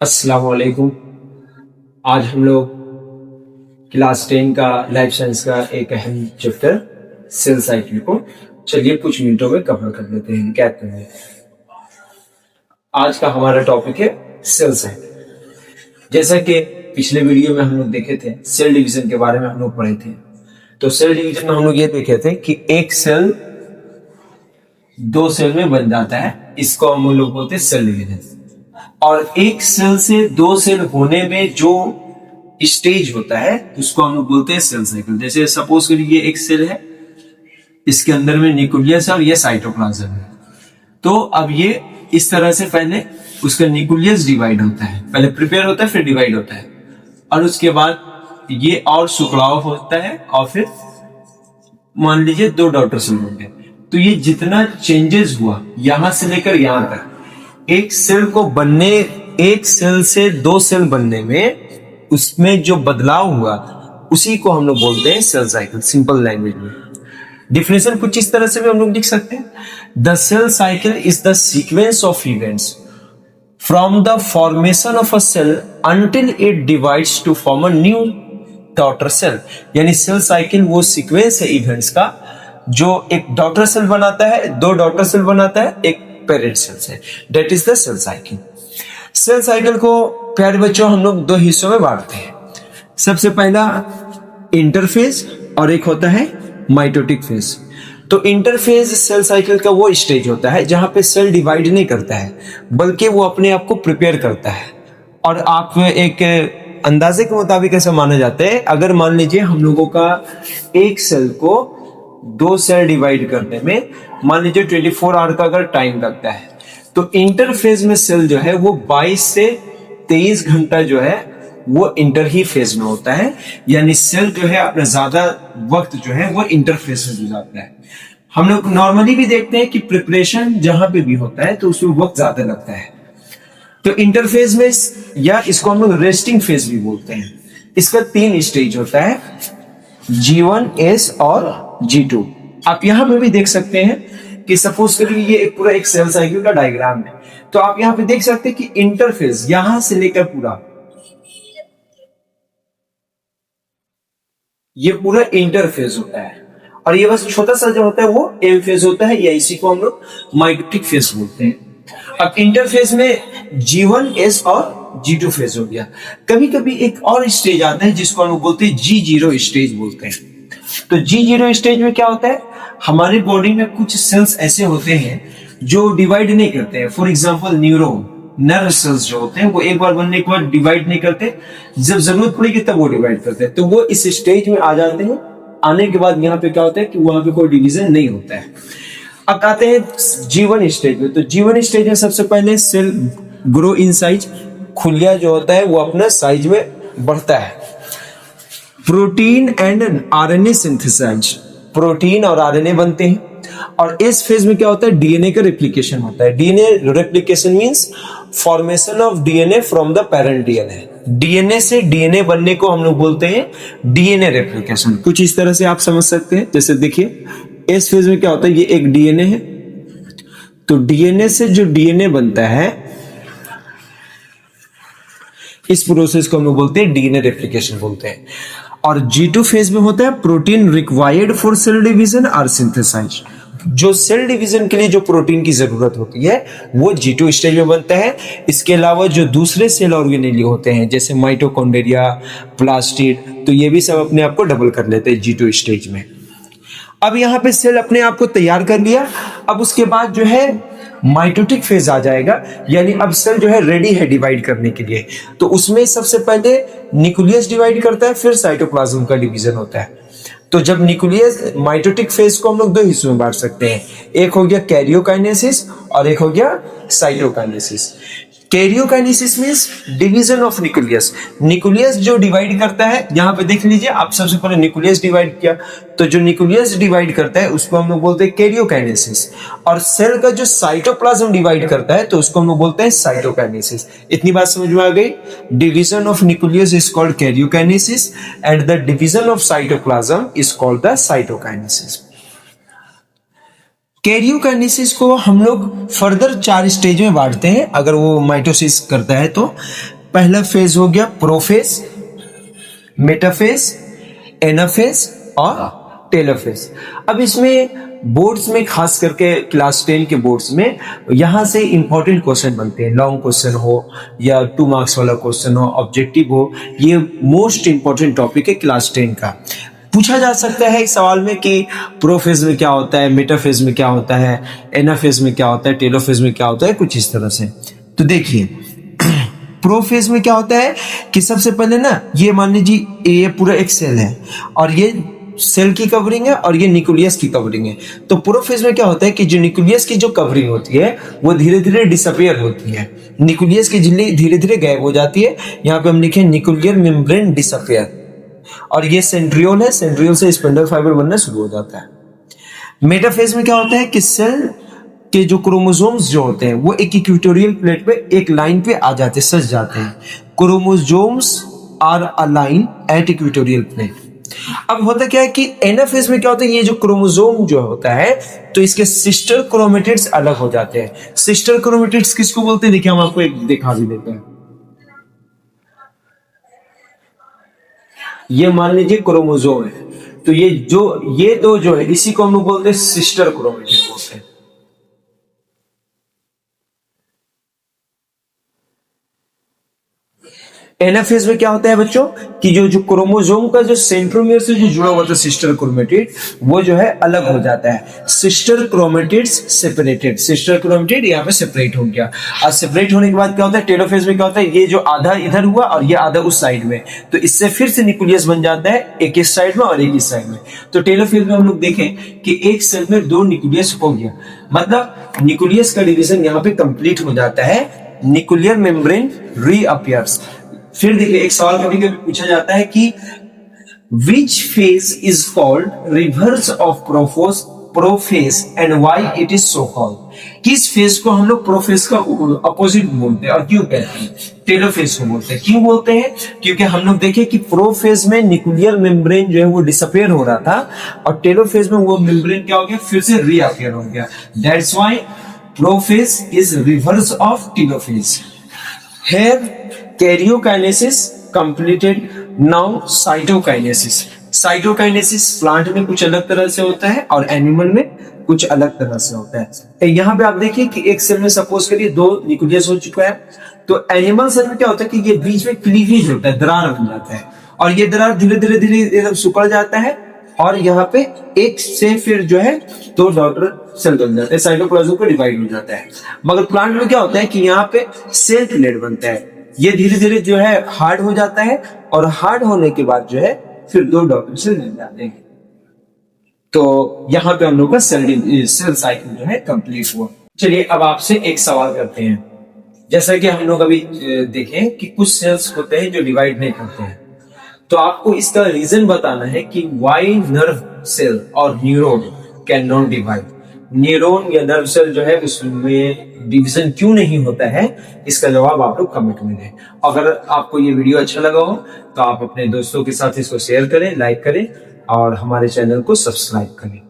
अस्सलाम वालेकुम। आज हम लोग क्लास 10 का लाइफ साइंस का एक अहम चैप्टर सेल साइकिल को चलिए कुछ मिनटों में कवर कर लेते हैं, कहते हैं। आज का हमारा टॉपिक है सेल साइकिल। जैसा कि पिछले वीडियो में हम लोग देखे थे, सेल डिवीजन के बारे में हम लोग पढ़े थे। तो सेल डिवीजन में हम लोग ये देखे थे कि एक सेल दो सेल में बन जाता है, इसको हम लोग बोलते हैं सेल डिवीजन। और एक सेल से दो सेल होने में जो स्टेज होता है उसको हम लोग बोलते हैं सेल साइकिल। जैसे सपोज करिए ये एक सेल है, इसके अंदर में न्यूक्लियस है और ये साइटोप्लाज्म है। तो अब ये इस तरह से पहले उसका न्यूक्लियस डिवाइड होता है, पहले प्रिपेयर होता है फिर डिवाइड होता है, और उसके बाद ये और सुखड़ाव होता है और फिर मान लीजिए दो डॉटर सेल होंगे। तो ये जितना चेंजेस हुआ यहां से लेकर यहां तक, एक सेल को बनने, एक सेल से दो सेल बनने में उसमें जो बदलाव हुआ उसी को हम लोग बोलते हैं सेल साइकिल। सिंपल लैंग्वेज में डिफिनेशन कुछ इस तरह से भी हम लोग लिख सकते हैं, the cell cycle is the sequence of events from the formation of a cell until it divides to form a new daughter cell. यानी सेल साइकिल वो सीक्वेंस है इवेंट्स का जो एक डॉटर सेल बनाता है, दो डॉटर सेल बनाता है एक पेरेंट सेल से। That is the cell cycle. Cell cycle को प्यारे बच्चों हम लोग दो हिस्सों में बांटते हैं। सबसे पहला इंटरफेज और एक होता है माइटोटिक फेज। तो इंटरफेज सेल साइकिल का वो स्टेज होता है जहां पे सेल डिवाइड नहीं करता है, बल्कि वो अपने आप को प्रिपेयर करता है। और आप एक अंदाजे के मुताबिक ऐसा माना जाता है, अगर मान लीजिए हम लोगों का एक सेल को दो सेल डिवाइड करने में मान लीजिए 24 आवर का अगर टाइम लगता है, तो इंटरफेज में सेल जो है वो 22 से 23 घंटा जो है वो इंटर ही फेज में होता है। यानी सेल जो है अपना ज्यादा वक्त जो है वो इंटरफेज में गुजारता है। हम लोग नॉर्मली भी देखते हैं कि प्रिपरेशन जहां पे भी होता है तो उसमें वक्त ज्यादा लगता है। तो इंटरफेज में, या इसको हम लोग रेस्टिंग फेज भी बोलते हैं, इसका 3 स्टेज होता है, G1, S और G2। आप यहां पे भी देख सकते हैं कि सपोज करिए ये एक पूरा एक सेल साइकिल का डायग्राम है। तो आप यहां पे देख सकते हैं कि इंटरफेज यहां से लेकर पूरा ये पूरा इंटरफेज होता है, और ये बस छोटा सा जो होता है वो एम फेज होता है, या इसी को हम लोग माइटोटिक फेज बोलते हैं। अब इंटरफेज में G1, S और G2 फेज हो गया। कभी कभी एक और स्टेज आता है जिसको हम बोलते हैं G0 स्टेज बोलते हैं। तो G0 स्टेज में क्या होता है, हमारे बॉडी में कुछ सेल्स ऐसे होते हैं जो डिवाइड नहीं करते हैं। For example neuron, nerve cells जो होते हैं वो एक बार बनने के बाद डिवाइड नहीं करते, जब जरूरत पड़ेगी तब वो डिवाइड करते हैं। तो वो इस स्टेज में आ जाते हैं। आने के बाद यहाँ पे क्या होता है कि वहां पे कोई डिवीजन नहीं होता है। अब आते हैं G1 स्टेज में। तो G1 स्टेज में सबसे पहले सेल ग्रो इन साइज, खुलिया जो होता है वो अपना साइज में बढ़ता है। Protein and RNA synthesise, protein और आरएनए बनते हैं। और इस फेज में क्या होता है, डीएनए का रेप्लिकेशन होता है। DNA replication means formation of DNA from the parent DNA. DNA से डीएनए बनने को हम लोग बोलते हैं डीएनए रेप्लिकेशन। कुछ इस तरह से आप समझ सकते हैं। जैसे देखिए इस फेज में क्या होता है, ये एक डीएनए है, तो डीएनए से जो डीएनए बनता है इस प्रोसेस को हम लोग बोलते हैं डीएनए रेप्लिकेशन बोलते हैं। और G2 फेज में होता है protein required for sale division और सिंथेसाइज। जो सेल डिवीजन के लिए जो प्रोटीन की जरूरत होती है वो G2 स्टेज में बनता है। इसके अलावा जो दूसरे सेल ऑर्गेनेली होते हैं जैसे माइटोकॉन्ड्रिया, प्लास्टिड, तो ये भी सब अपने आप को डबल कर लेते हैं G2 स्टेज में। अब यहाँ पे सेल अपने आप को तैयार कर लिया। अब उसके बाद जो है माइटोटिक फेज आ जाएगा, यानी अब सेल जो है रेडी है डिवाइड करने के लिए। तो उसमें सबसे पहले न्यूक्लियस डिवाइड करता है, फिर साइटोप्लाज्म का डिवीजन होता है। तो जब न्यूक्लियस, माइटोटिक फेज को हम लोग दो हिस्सों में बांट सकते हैं, एक हो गया कैरियोकाइनेसिस और एक हो गया cytokinesis. Karyokinesis means division of nucleus. Nucleus जो डिवाइड करता है, यहां पे देख लीजिए आप, सबसे पहले न्यूक्लियस डिवाइड किया, तो जो न्यूक्लियस डिवाइड करता है उसको हम लोग बोलते हैं कैरियोकाइनेसिस। और सेल का जो साइटोप्लाज्म डिवाइड करता है तो उसको हम लोग बोलते हैं साइटोकाइनेसिस। इतनी बात समझ में आ गई। Division of nucleus is called karyokinesis and the division of cytoplasm is called the cytokinesis. Karyokinesis को हम लोग फर्दर 4 स्टेज में बांटते हैं अगर वो माइटोसिस करता है तो। पहला फेज हो गया प्रोफेज, मेटाफेज, एनाफेज और टेलोफेज। अब इसमें बोर्ड्स में खास करके क्लास 10 के बोर्ड्स में यहां से इंपॉर्टेंट क्वेश्चन बनते हैं, लॉन्ग क्वेश्चन हो या 2 मार्क्स वाला क्वेश्चन हो, ऑब्जेक्टिव हो, ये मोस्ट इंपॉर्टेंट टॉपिक है क्लास 10 का। पूछा जा सकता है इस सवाल में कि प्रोफेज में क्या होता है, मेटाफेज में क्या होता है, एनाफेज में क्या होता है, टेलोफेज में क्या होता है, कुछ इस तरह से। तो देखिए प्रोफेज में क्या होता है कि सबसे पहले ना ये मान लीजिए ये पूरा एक सेल है और ये सेल की कवरिंग है और ये न्यूक्लियस की कवरिंग है। तो प्रोफेज में क्या होता है कि जो न्यूक्लियस की जो कवरिंग होती है वो धीरे धीरे डिसअपियर होती है, न्यूक्लियस की झिल्ली धीरे धीरे गायब हो जाती है। यहाँ पे हम लिखे न्यूक्लियर मेम्ब्रेन डिसअपियर। और ये सेंट्रियोल है, सेंट्रियोल से स्पिंडल फाइबर बनना शुरू हो जाता है। मेटाफेज में क्या होता है कि सेल के जो क्रोमोसोम्स जो होते हैं वो एक इक्वेटोरियल प्लेट पे एक लाइन पे आ जाते हैं, सज जाते हैं। Chromosomes are align at equatorial plate. अब होता क्या है कि एनाफेज में क्या होता है, ये जो क्रोमोसोम जो होता है तो इसके सिस्टर क्रोमेटिड्स अलग हो जाते हैं। सिस्टर क्रोमेटिड्स किसको बोलते हैं, देखिए हम आपको एक दिखा भी देते हैं। ये मान लीजिए क्रोमोसोम है, तो ये दो जो है इसी को हम लोग बोलते हैं सिस्टर क्रोमेटिड बोलते हैं। एनाफेज में क्या होता है बच्चों कि जो क्रोमोसोम का जो सेंट्रोमियर से जो जुड़ा हुआ था सिस्टर क्रोमेटिड वो जो है अलग हो जाता है। Sister chromatids separated, sister chromatid यहाँ पे सेपरेट हो गया। और सेपरेट होने के बाद क्या होता है टेलोफेज में क्या होता है, ये जो आधा इधर हुआ और ये आधा उस साइड में, तो इससे फिर से न्यूक्लियस बन जाता है, एक इस साइड में और एक इस साइड में। तो टेलोफेज में हम लोग देखें कि एक सेल में 2 न्यूक्लियस हो गया, मतलब न्यूक्लियस का डिवीजन यहाँ पे कंप्लीट हो जाता है, न्यूक्लियर मेम्ब्रेन रीअपियर्स। फिर देखिए एक सवाल कभी कभी पूछा जाता है कि which phase is called reverse of prophase and why it is so called. किस फेज को हम लोग प्रोफेज का अपोजिट बोलते हैं और क्यों कहते हैं, टेलोफेज को बोलते हैं। क्यों बोलते हैं, क्योंकि हम लोग देखें कि प्रोफेज में न्यूक्लियर मेम्ब्रेन जो है वो डिसअपियर हो रहा था और टेलोफेज में वो मेम्ब्रेन क्या हो गया, फिर से रीअपियर हो गया। That's why prophase is reverse of telophase. Here karyokinesis completed, now cytokinesis। Cytokinesis plant में कुछ अलग तरह से होता है और एनिमल में कुछ अलग तरह से होता है। यहाँ पे आप देखिए कि एक सेल में सपोज करिए 2 न्यूक्लियस हो चुका है, तो एनिमल सेल में क्या होता है कि ये बीच में क्लीवेज होता है, दरार बन जाता है और ये दरार धीरे धीरे एकदम सिकुड़ जाता है और यहाँ पे एक से फिर जो है 2 डॉटर सेल बन जाते हैं, साइटोप्लाज्म को डिवाइड हो जाता है। मगर प्लांट में क्या होता है कि यहाँ पे सेल प्लेट बनता है, ये धीरे धीरे जो है हार्ड हो जाता है और हार्ड होने के बाद जो है फिर 2 डॉटर सेल बन जाते हैं। तो यहाँ पे हम लोग का सेल साइकिल जो है कंप्लीट हुआ। चलिए अब आपसे एक सवाल करते हैं, जैसा कि हम लोग अभी देखें कि कुछ सेल्स होते हैं जो डिवाइड नहीं करते हैं, तो आपको इसका रीजन बताना है कि व्हाई नर्व सेल और neuron can not divide. Neuron या नर्व सेल जो है उसमें डिवीजन क्यों नहीं होता है, इसका जवाब आप लोग कमेंट में दें। अगर आपको ये वीडियो अच्छा लगा हो तो आप अपने दोस्तों के साथ इसको शेयर करें, लाइक करें और हमारे चैनल को सब्सक्राइब करें।